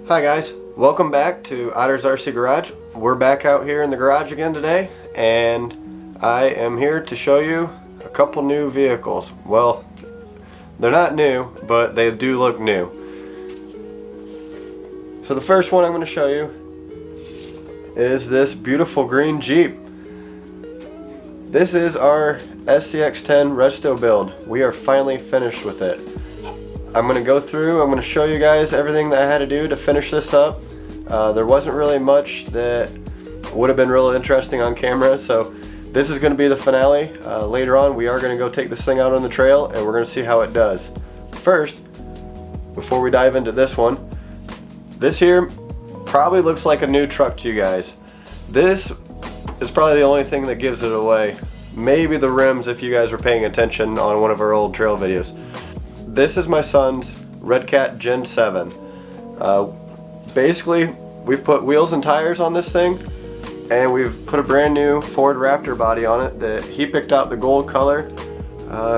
Hi guys, welcome back to Otter's RC Garage. We're back out here in the garage again today, and I am here to show you a couple new vehicles. Well, they're not new, but they do look new. So the first one I'm going to show you is this beautiful green Jeep. This is our SCX10 Resto build. We are finally finished with it. I'm going to go through, I'm going to show you guys everything that I had to do to finish this up. There wasn't really much that would have been real interesting on camera, so this is going to be the finale. Later on we are going to go take this thing out on the trail and we're going to see how it does. First, before we dive into this one, this here probably looks like a new truck to you guys. This is probably the only thing that gives it away. Maybe the rims if you guys were paying attention on one of our old trail videos. This is my son's redcat Gen7. Basically, we've put wheels and tires on this thing, and we've put a brand new Ford Raptor body on it that he picked out the gold color.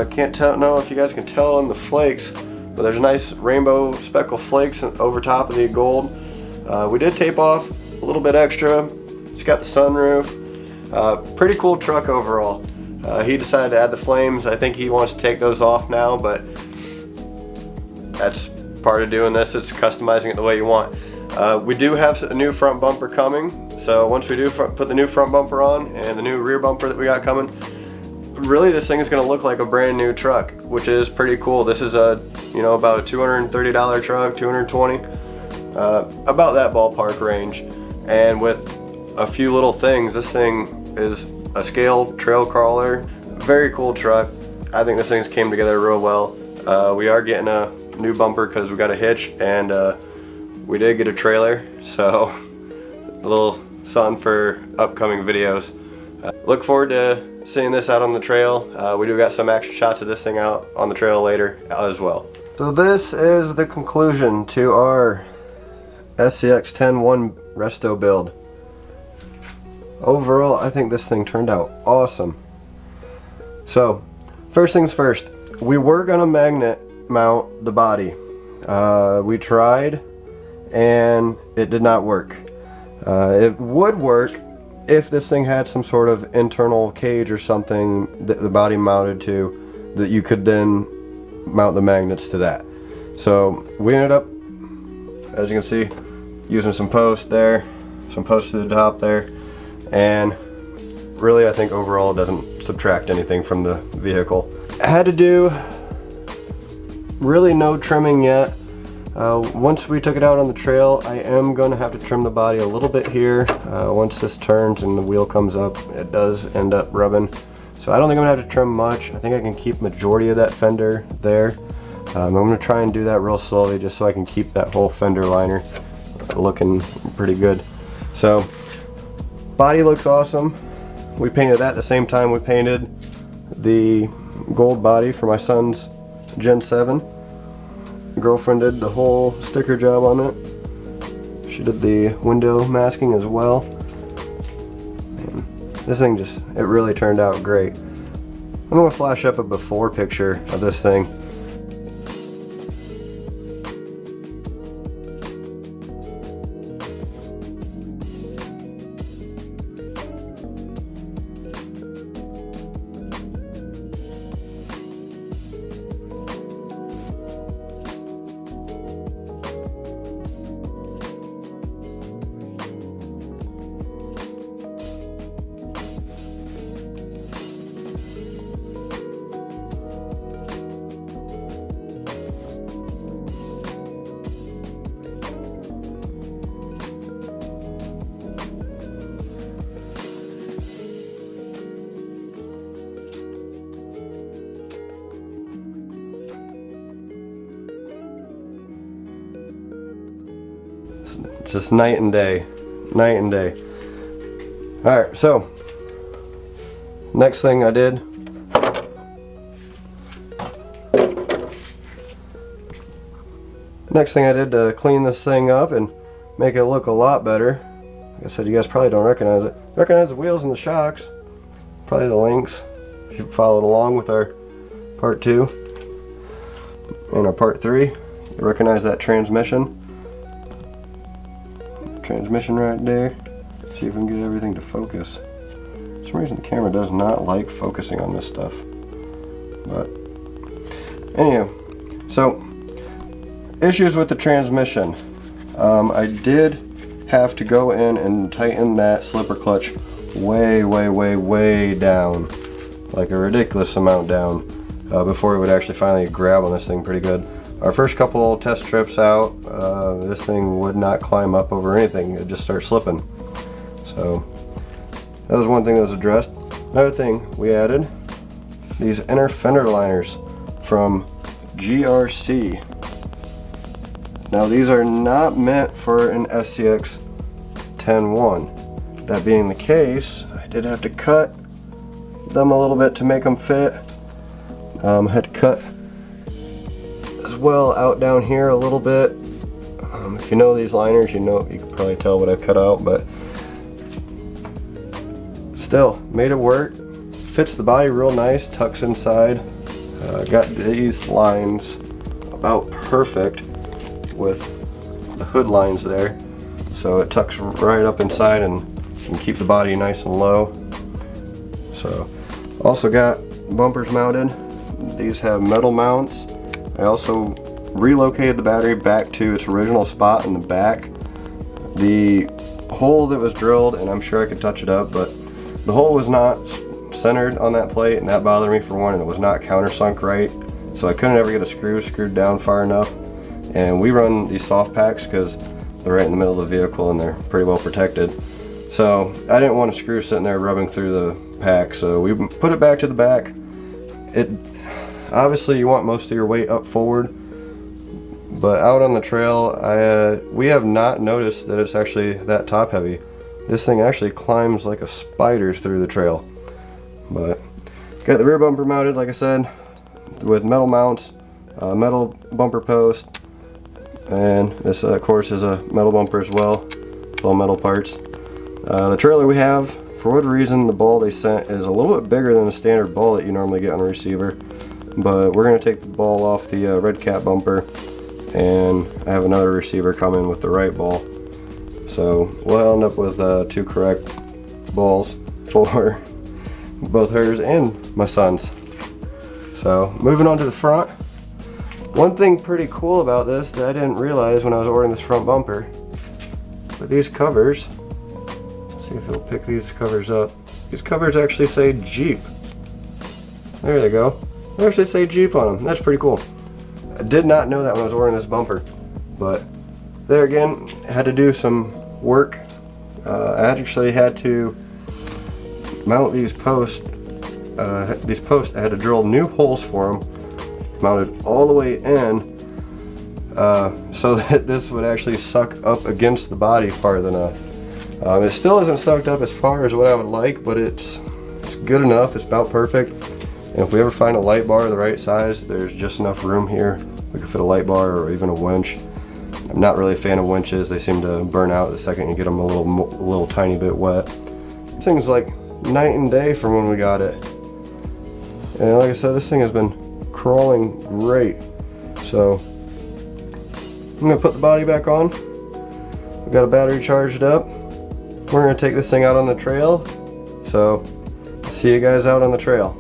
Can't know if you guys can tell on the flakes, but there's nice rainbow speckle flakes over top of the gold. We did tape off a little bit extra. It's got the sunroof. Pretty cool truck overall. He decided to add the flames. I think he wants to take those off now, but that's part of doing this. It's customizing it the way you want. We do have a new front bumper coming, so once we do put the new front bumper on and the new rear bumper that we got coming, really this thing is going to look like a brand new truck, which is pretty cool. This is a, you know, about a $230 truck, $220, about that ballpark range. And with a few little things, this thing is a scale trail crawler. Very cool truck. I think this thing's came together real well. We are getting a new bumper because we got a hitch, and we did get a trailer, so a little something for upcoming videos. Look forward to seeing this out on the trail. We do got some action shots of this thing out on the trail later as well. So this is the conclusion to our SCX10.1 Resto build. Overall, I think this thing turned out awesome. So, first things first, we were gonna magnet mount the body. We tried and it did not work. It would work if this thing had some sort of internal cage or something that the body mounted to, that you could then mount the magnets to that. So we ended up, as you can see, using some posts there, some posts to the top there, and really I think overall it doesn't subtract anything from the vehicle. I had to do really no trimming yet. Once we took it out on the trail, I am going to have to trim the body a little bit here. Once this turns and the wheel comes up, it does end up rubbing. So I don't think I'm going to have to trim much. I think I can keep majority of that fender there. I'm going to try and do that real slowly just so I can keep that whole fender liner looking pretty good. So body looks awesome. We painted that at the same time we painted the gold body for my son's Gen7. Girlfriend did the whole sticker job on it. She did the window masking as well. And this thing it really turned out great. I'm going to flash up a before picture of this thing. It's just night and day, night and day. Alright, so next thing I did, to clean this thing up and make it look a lot better. Like I said, you guys probably don't recognize it. Recognize the wheels and the shocks, probably the links, if you followed along with our part 2 and our part 3. You recognize that transmission. transmission right there. See if we can get everything to focus. For some reason the camera does not like focusing on this stuff. But anyhow, so issues with the transmission. I did have to go in and tighten that slipper clutch way down, like a ridiculous amount down, before it would actually finally grab on this thing pretty good. Our first couple test trips out, this thing would not climb up over anything, it just started slipping. So that was one thing that was addressed. Another thing we added, these inner fender liners from GRC. Now these are not meant for an SCX10.1. That being the case, I did have to cut them a little bit to make them fit. Had to cut as well out down here a little bit. If you know these liners, you can probably tell what I cut out, but still made it work. Fits the body real nice, tucks inside. Got these lines about perfect with the hood lines there, so it tucks right up inside and can keep the body nice and low. So also got bumpers mounted. These have metal mounts. I also relocated the battery back to its original spot in the back. The hole that was drilled, and I'm sure I could touch it up, but the hole was not centered on that plate, and that bothered me for one, and it was not countersunk right, so I couldn't ever get a screw screwed down far enough. And we run these soft packs because they're right in the middle of the vehicle and they're pretty well protected. So I didn't want a screw sitting there rubbing through the pack, so we put it back to the back. Obviously you want most of your weight up forward, but out on the trail we have not noticed that it's actually that top heavy. This thing actually climbs like a spider through the trail. But got the rear bumper mounted, like I said, with metal mounts, metal bumper post, and this of course is a metal bumper as well, all metal parts. The trailer we have, for whatever reason, the ball they sent is a little bit bigger than the standard ball that you normally get on a receiver, but we're going to take the ball off the redcat bumper, and I have another receiver coming with the right ball, so we'll end up with two correct balls for both hers and my son's. So see on to the front. One thing pretty cool about this that I didn't realize when I was ordering this front bumper, but these covers, let's see if it'll pick these covers up. These covers actually say Jeep. There they go. They actually say Jeep on them. That's pretty cool. I did not know that when I was ordering this bumper, but there again, I had to do some work. I actually had to mount these posts. I had to drill new holes for them, mounted all the way in, so that this would actually suck up against the body farther enough. It still isn't sucked up as far as what I would like, but it's good enough. It's about perfect. And if we ever find a light bar the right size, there's just enough room here. We could fit a light bar or even a winch. I'm not really a fan of winches. They seem to burn out the second you get them a little tiny bit wet. This thing's like night and day from when we got it. And like I said, this thing has been crawling great. So I'm gonna put the body back on. We've got a battery charged up. We're gonna take this thing out on the trail. So see you guys out on the trail.